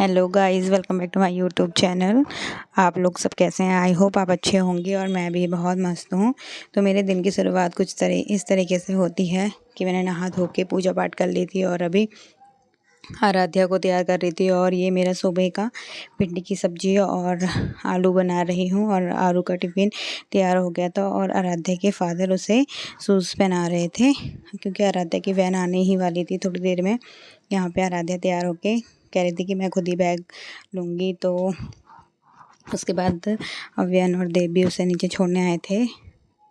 Hello guys, welcome back to my YouTube channel. आप लोग सब कैसे हैं? आई होप आप अच्छे होंगे और मैं भी बहुत मस्त हूँ। तो मेरे दिन की शुरुआत कुछ इस तरीके से होती है कि मैंने नहा धो के पूजा पाठ कर ली थी और अभी आराध्या को तैयार कर रही थी। और ये मेरा सुबह का भिंडी की सब्ज़ी और आलू बना रही हूँ और आलू का टिफ़िन तैयार हो गया था। और आराध्या के फादर उसे शूज़ पहना रहे थे क्योंकि आराध्या की वैन आने ही वाली थी थोड़ी देर में। यहाँ पे आराध्या तैयार होके कह रही थी कि मैं खुद ही बैग लूँगी। तो उसके बाद वैन और देव भी उसे नीचे छोड़ने आए थे,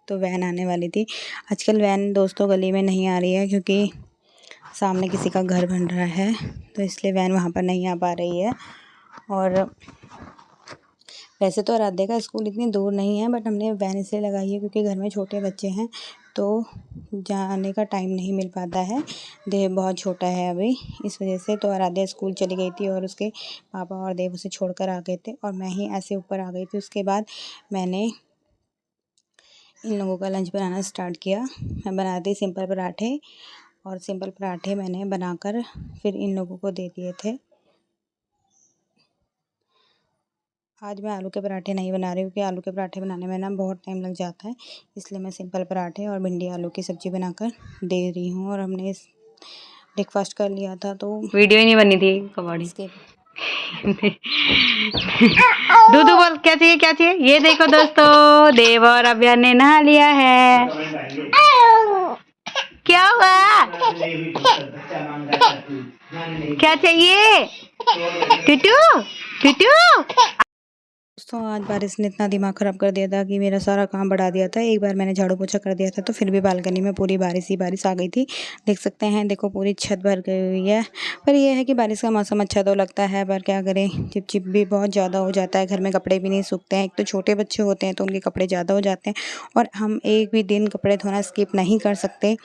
तो वैन आने वाली थी। आजकल वैन दोस्तों गली में नहीं आ रही है क्योंकि सामने किसी का घर बन रहा है, तो इसलिए वैन वहाँ पर नहीं आ पा रही है। और वैसे तो आराध्या का स्कूल इतनी दूर नहीं है, बट हमने वैन इसलिए लगाई है क्योंकि घर में छोटे बच्चे हैं तो जाने का टाइम नहीं मिल पाता है। देव बहुत छोटा है अभी, इस वजह से। तो आराध्या स्कूल चली गई थी और उसके पापा और देव उसे छोड़कर आ गए थे और मैं ही ऐसे ऊपर आ गई थी। उसके बाद मैंने इन लोगों का लंच बनाना स्टार्ट किया। मैं बनाती सिंपल पराठे, और सिंपल पराठे मैंने बनाकर फिर इन लोगों को दे दिए थे। आज मैं आलू के पराठे नहीं बना रही हूँ क्योंकि आलू के पराठे बनाने में ना बहुत टाइम लग जाता है, इसलिए मैं सिंपल पराठे और भिंडी आलू की सब्ज़ी बनाकर दे रही हूँ। और हमने ब्रेकफास्ट कर लिया था, तो वीडियो ही नहीं बनी थी कबाड़ी। इसके दूधू बोल, क्या चाहिए क्या चाहिए? ये देखो दोस्तों, देव और अभ्या ने नहा लिया है। क्या हुआ? क्या चाहिए? टूटू टूटू। दोस्तों, आज बारिश ने इतना दिमाग ख़राब कर दिया था कि मेरा सारा काम बढ़ा दिया था। एक बार मैंने झाड़ू पोछा कर दिया था तो फिर भी बालकनी में पूरी बारिश ही बारिश आ गई थी। देख सकते हैं, देखो पूरी छत भर गई हुई है। पर यह है कि बारिश का मौसम अच्छा तो लगता है, पर क्या करें, चिपचिप भी बहुत ज़्यादा हो जाता है। घर में कपड़े भी नहीं सूखते हैं। एक तो छोटे बच्चे होते हैं तो उनके कपड़े ज़्यादा हो जाते हैं, और हम एक भी दिन कपड़े धोना स्किप नहीं कर सकते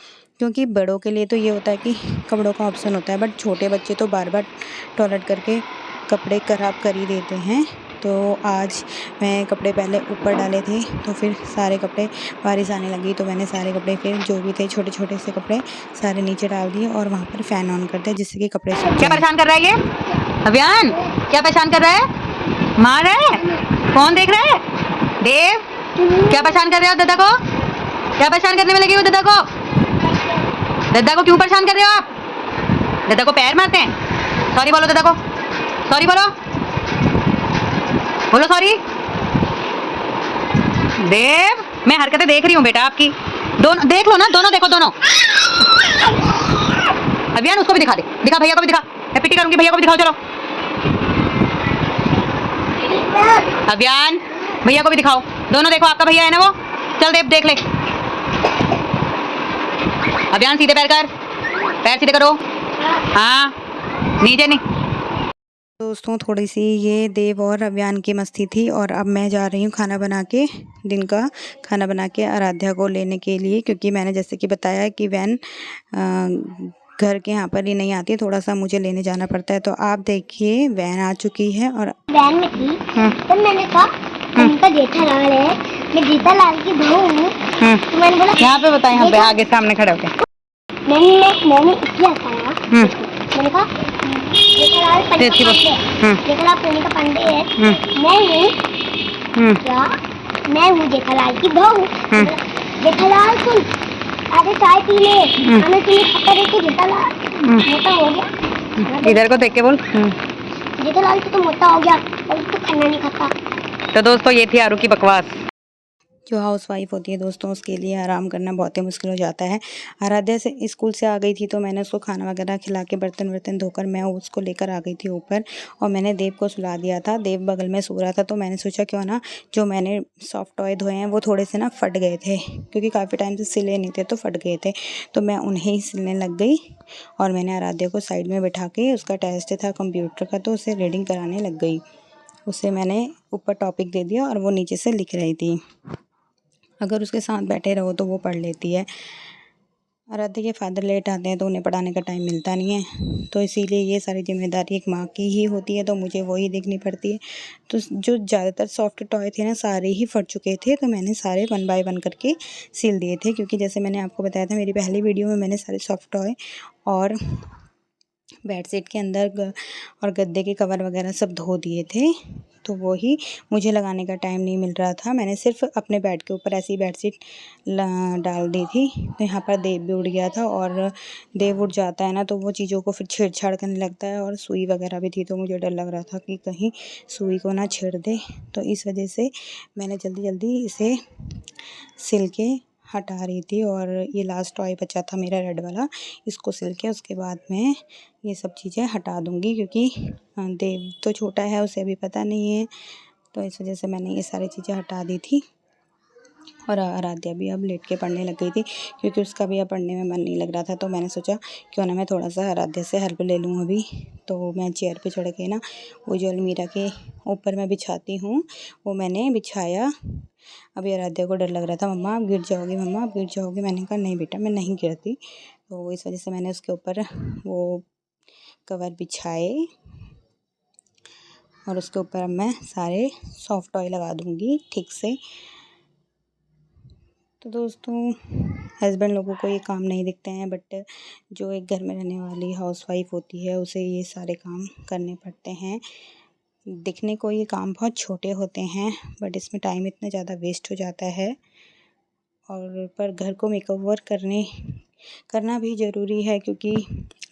क्योंकि बड़ों के लिए तो ये होता है कि कपड़ों का ऑप्शन होता है, बट छोटे बच्चे तो बार बार टॉयलेट करके कपड़े ख़राब कर ही देते हैं। तो आज मैं कपड़े पहले ऊपर डाले थे, तो फिर सारे कपड़े, बारिश आने लगी तो मैंने सारे कपड़े फिर जो भी थे छोटे छोटे से कपड़े सारे नीचे डाल दिए और वहाँ पर फ़ैन ऑन कर दिया जिससे कि कपड़े सूख क्या जाएं। परेशान कर रहा है ये अभियान? क्या परेशान कर रहा है? मार रहा है? कौन देख रहा है? देव, क्या परेशान कर रहे हो दादा को? क्या परेशान करने में लगी हो दादा को? दादा को क्यों परेशान कर रहे हो आप? दादा को पैर मारते हैं? सॉरी बोलो दादा को, सॉरी बोलो, बोलो सॉरी। देव, मैं हरकतें देख रही हूँ बेटा आपकी, दोनों देख लो ना, दोनों देखो, दोनों। अभियान, उसको भी दिखा दे, दिखा भैया को भी दिखा। मैं पिटी करूंगी, भैया को भी दिखाओ, चलो। अभियान, भैया को भी दिखाओ, दोनों देखो, आपका भैया है ना वो। चल देव, देख ले। अभियान, सीधे पैर कर, पैर सीधे करो। हाँ, नीचे नहीं। दोस्तों, थोड़ी सी ये देव और अभियान की मस्ती थी, और अब मैं जा रही हूँ खाना बना के, दिन का खाना बना के आराध्या को लेने के लिए, क्योंकि मैंने जैसे कि बताया कि वैन घर के यहाँ पर ही नहीं आती, थोड़ा सा मुझे लेने जाना पड़ता है। तो आप देखिए, वैन आ चुकी है। और वैन में थी तो मैंने कहा उनका जेठालाल है, मैं जेठालाल की बहू हूँ। तो मैंने बोला यहाँ पे बताएं, हम पे आगे सामने खड़े होके मैंने इसलिए हंसाया। मैंने कहा जेठालाल पन्नी का पंडे है, मैं हूँ क्या? मैं हूँ जेठालाल की बहू। जेठालाल सुन, अरे चाय पी ले, हमें तुम्हें खाता देख के जेठालाल मोटा हो गया। इधर को देख के बोल। जेठालाल तो मोटा हो गया और उसको खाना नहीं खाता। तो दोस्तों, ये थी आरू की बकवास। जो हाउस वाइफ होती है दोस्तों, उसके लिए आराम करना बहुत ही मुश्किल हो जाता है। आराध्या से स्कूल से आ गई थी तो मैंने उसको खाना वगैरह खिला के बर्तन वर्तन धोकर मैं उसको लेकर आ गई थी ऊपर, और मैंने देव को सुला दिया था। देव बगल में सो रहा था, तो मैंने सोचा क्यों ना जो मैंने सॉफ्ट टॉय धोए हैं वो थोड़े से ना फट गए थे क्योंकि काफ़ी टाइम से सिले नहीं थे तो फट गए थे, तो मैं उन्हें ही सिलने लग गई। और मैंने आराध्या को साइड में बैठा के, उसका टेस्ट था कंप्यूटर का, तो उसे रीडिंग कराने लग गई। उसे मैंने ऊपर टॉपिक दे दिया और वो नीचे से लिख रही थी। अगर उसके साथ बैठे रहो तो वो पढ़ लेती है। आराध्या के फादर लेट आते हैं तो उन्हें पढ़ाने का टाइम मिलता नहीं है, तो इसीलिए ये सारी जिम्मेदारी एक माँ की ही होती है, तो मुझे वही देखनी पड़ती है। तो जो ज़्यादातर सॉफ्ट टॉय थे ना, सारे ही फट चुके थे, तो मैंने सारे 1 बाय 1 करके सिल दिए थे, क्योंकि जैसे मैंने आपको बताया था मेरी पहली वीडियो में, मैंने सारे सॉफ्ट टॉय और बेडशीट के अंदर और गद्दे के कवर वगैरह सब धो दिए थे, तो वो ही मुझे लगाने का टाइम नहीं मिल रहा था। मैंने सिर्फ अपने बेड के ऊपर ऐसी बेडशीट डाल दी थी। तो यहाँ पर देव भी उड़ गया था, और देव उड़ जाता है ना तो वो चीज़ों को फिर छेड़छाड़ करने लगता है, और सुई वगैरह भी थी तो मुझे डर लग रहा था कि कहीं सुई को ना छेड़ दे। तो इस वजह से मैंने जल्दी जल्दी इसे सिल के हटा रही थी, और ये लास्ट टॉय बचा था मेरा रेड वाला, इसको सिल के उसके बाद मैं ये सब चीज़ें हटा दूँगी, क्योंकि देव तो छोटा है, उसे अभी पता नहीं है। तो इस वजह से मैंने ये सारी चीज़ें हटा दी थी। और आराध्या भी अब लेट के पढ़ने लग गई थी, क्योंकि उसका भी अब पढ़ने में मन नहीं लग रहा था। तो मैंने सोचा क्यों ना मैं थोड़ा सा आराध्या से हेल्प ले लूँ अभी। तो मैं चेयर पे चढ़ के ना वो जो अलमीरा के ऊपर मैं बिछाती हूँ वो मैंने बिछाया। अभी आराध्या को डर लग रहा था, मम्मा आप गिर जाओगी, मम्मा आप गिर जाओगी। मैंने कहा नहीं बेटा मैं नहीं गिरती। तो इस वजह से मैंने उसके ऊपर वो कवर बिछाए, और उसके ऊपर अब मैं सारे सॉफ्ट टॉय लगा दूँगी ठीक से। तो दोस्तों, हस्बैंड लोगों को ये काम नहीं दिखते हैं, बट जो एक घर में रहने वाली हाउसवाइफ होती है उसे ये सारे काम करने पड़ते हैं। दिखने को ये काम बहुत छोटे होते हैं, बट इसमें टाइम इतना ज़्यादा वेस्ट हो जाता है। और पर घर को मेकओवर करना भी ज़रूरी है, क्योंकि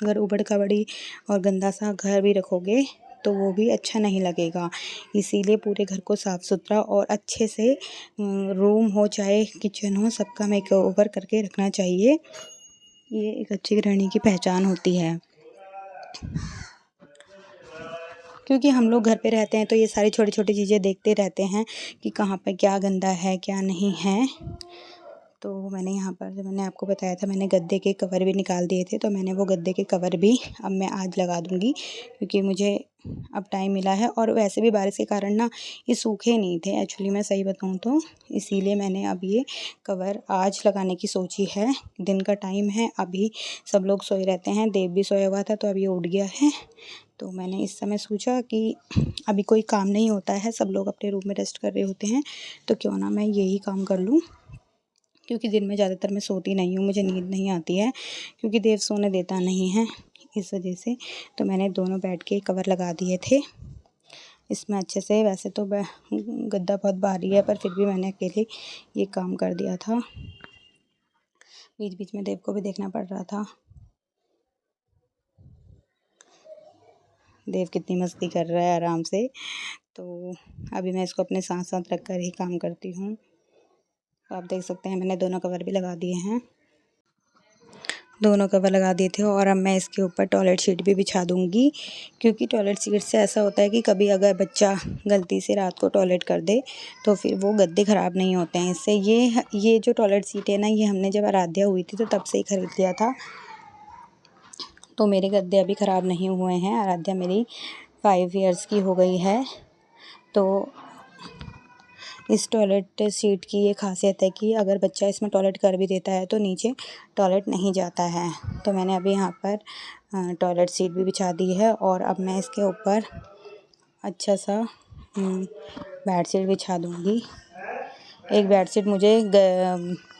अगर उबड़ खाबड़ी और गंदा सा घर भी रखोगे तो वो भी अच्छा नहीं लगेगा। इसीलिए पूरे घर को साफ़ सुथरा और अच्छे से रूम हो चाहे किचन हो, सबका मेकओवर करके रखना चाहिए। ये एक अच्छी गृहिणी की पहचान होती है, क्योंकि हम लोग घर पे रहते हैं तो ये सारी छोटी छोटी चीज़ें देखते रहते हैं कि कहाँ पे क्या गंदा है क्या नहीं है। तो मैंने यहाँ पर, जब मैंने आपको बताया था, मैंने गद्दे के कवर भी निकाल दिए थे, तो मैंने वो गद्दे के कवर भी अब मैं आज लगा दूँगी, क्योंकि मुझे अब टाइम मिला है। और वैसे भी बारिश के कारण ना ये सूखे नहीं थे एक्चुअली, मैं सही बताऊँ तो, इसीलिए मैंने अब ये कवर आज लगाने की सोची है। दिन का टाइम है, अभी सब लोग सोए रहते हैं, देव भी सोया हुआ था तो अभी उठ गया है। तो मैंने इस समय सोचा कि अभी कोई काम नहीं होता है, सब लोग अपने रूम में रेस्ट कर रहे होते हैं, तो क्यों ना मैं यही काम कर लूँ, क्योंकि दिन में ज़्यादातर मैं सोती नहीं हूँ, मुझे नींद नहीं आती है, क्योंकि देव सोने देता नहीं है, इस वजह से। तो मैंने दोनों बेड के कवर लगा दिए थे इसमें अच्छे से। वैसे तो गद्दा बहुत भारी है, पर फिर भी मैंने अकेले ये काम कर दिया था। बीच बीच में देव को भी देखना पड़ रहा था, देव कितनी मस्ती कर रहा है आराम से। तो अभी मैं इसको अपने साथ साथ रख कर ही काम करती हूँ। तो आप देख सकते हैं मैंने दोनों कवर भी लगा दिए हैं, दोनों कवर लगा दिए थे। और अब मैं इसके ऊपर टॉयलेट सीट भी बिछा दूँगी, क्योंकि टॉयलेट सीट से ऐसा होता है कि कभी अगर बच्चा गलती से रात को टॉयलेट कर दे तो फिर वो गद्दे ख़राब नहीं होते हैं इससे। ये जो टॉयलेट सीट है ना, ये हमने जब आराध्या हुई थी तो तब से ही ख़रीद लिया था, तो मेरे गद्दे अभी ख़राब नहीं हुए हैं। आराध्या मेरी 5 इयर्स की हो गई है। तो इस टॉयलेट सीट की ये खासियत है कि अगर बच्चा इसमें टॉयलेट कर भी देता है तो नीचे टॉयलेट नहीं जाता है। तो मैंने अभी यहाँ पर टॉयलेट सीट भी बिछा दी है, और अब मैं इसके ऊपर अच्छा सा बेडशीट बिछा दूँगी। एक बेडशीट मुझे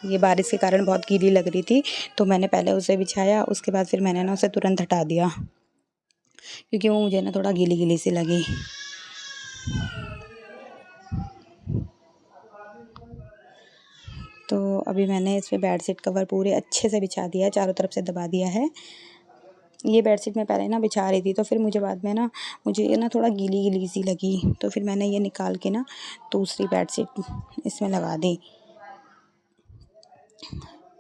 ये बारिश के कारण बहुत गीली लग रही थी, तो मैंने पहले उसे बिछाया, उसके बाद फिर मैंने ना उसे तुरंत हटा दिया, क्योंकि वो मुझे ना थोड़ा गीली गीली सी लगी। तो अभी मैंने इस पे बेडशीट कवर पूरे अच्छे से बिछा दिया है, चारों तरफ से दबा दिया है। ये बेडशीट मैं पहले ना बिछा रही थी, तो फिर मुझे बाद में ना मुझे ना थोड़ा गीली गीली सी लगी, तो फिर मैंने ये निकाल के ना दूसरी बेडशीट इसमें लगा दी,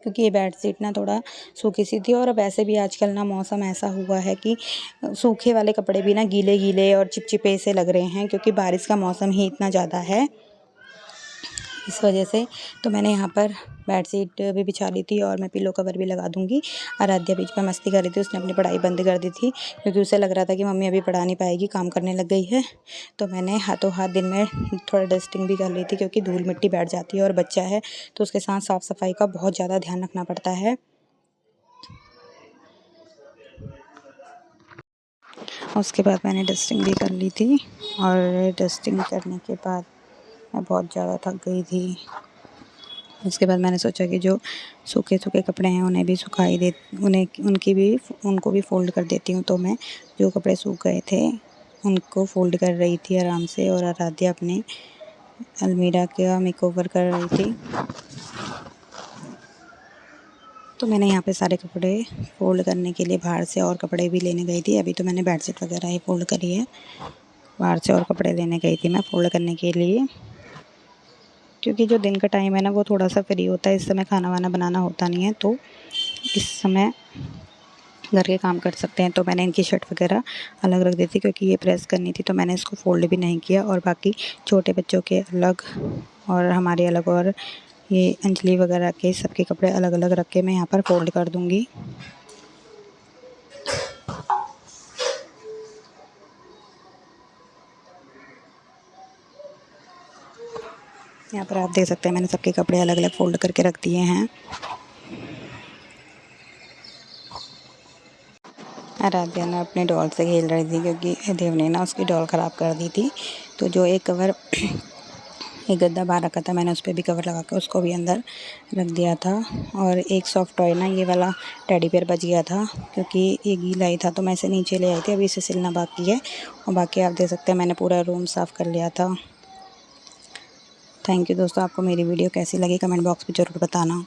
क्योंकि ये बेडशीट ना थोड़ा सूखी सी थी। और वैसे भी आजकल ना मौसम ऐसा हुआ है कि सूखे वाले कपड़े भी ना गीले गीले और चिपचिपे से लग रहे हैं, क्योंकि बारिश का मौसम ही इतना ज़्यादा है, इस वजह से। तो मैंने यहाँ पर बेडशीट भी बिछा ली थी, और मैं पिलो कवर भी लगा दूँगी। आराध्या बीच में मस्ती कर रही थी, उसने अपनी पढ़ाई बंद कर दी थी, क्योंकि उसे लग रहा था कि मम्मी अभी पढ़ा नहीं पाएगी, काम करने लग गई है। तो मैंने हाथों हाथ दिन में थोड़ा डस्टिंग भी कर ली थी, क्योंकि धूल मिट्टी बैठ जाती है, और बच्चा है तो उसके साथ साफ़ सफाई का बहुत ज़्यादा ध्यान रखना पड़ता है। उसके बाद मैंने डस्टिंग भी कर ली थी, और डस्टिंग करने के बाद मैं बहुत ज़्यादा थक गई थी। उसके बाद मैंने सोचा कि जो सूखे सूखे कपड़े हैं उन्हें भी सुखाई दे, उनको भी फ़ोल्ड कर देती हूँ। तो मैं जो कपड़े सूख गए थे उनको फ़ोल्ड कर रही थी आराम से, और आराध्या अपने अलमीरा का मेकओवर कर रही थी। तो मैंने यहाँ पे सारे कपड़े फ़ोल्ड करने के लिए बाहर से और कपड़े भी लेने गई थी। अभी तो मैंने बेडशीट वगैरह ही फ़ोल्ड करी है, बाहर से और कपड़े लेने गई थी मैं फ़ोल्ड करने के लिए, क्योंकि जो दिन का टाइम है ना वो थोड़ा सा फ्री होता है। इस समय खाना वाना बनाना होता नहीं है, तो इस समय घर के काम कर सकते हैं। तो मैंने इनकी शर्ट वगैरह अलग रख दी थी, क्योंकि ये प्रेस करनी थी, तो मैंने इसको फ़ोल्ड भी नहीं किया। और बाकी छोटे बच्चों के अलग और हमारे अलग, और ये अंजलि वगैरह के सबके कपड़े अलग अलग रख के मैं यहाँ पर फ़ोल्ड कर दूँगी। यहाँ पर आप देख सकते हैं मैंने सबके कपड़े अलग अलग फ़ोल्ड करके रख दिए हैं। आराध्या ने अपने डॉल से खेल रही थी, क्योंकि देव ने ना उसकी डॉल ख़राब कर दी थी। तो जो एक कवर एक गद्दा बाहर रखा था, मैंने उस पर भी कवर लगा कर उसको भी अंदर रख दिया था। और एक सॉफ्ट टॉय ना, ये वाला टेडी बेयर बच गया था, क्योंकि ये गीला ही था, तो मैं इसे नीचे ले आई थी। अभी इसे सिलना बाकी है। और बाकी आप देख सकते हैं मैंने पूरा रूम साफ़ कर लिया था। थैंक यू दोस्तों, आपको मेरी वीडियो कैसी लगी कमेंट बॉक्स में ज़रूर बताना।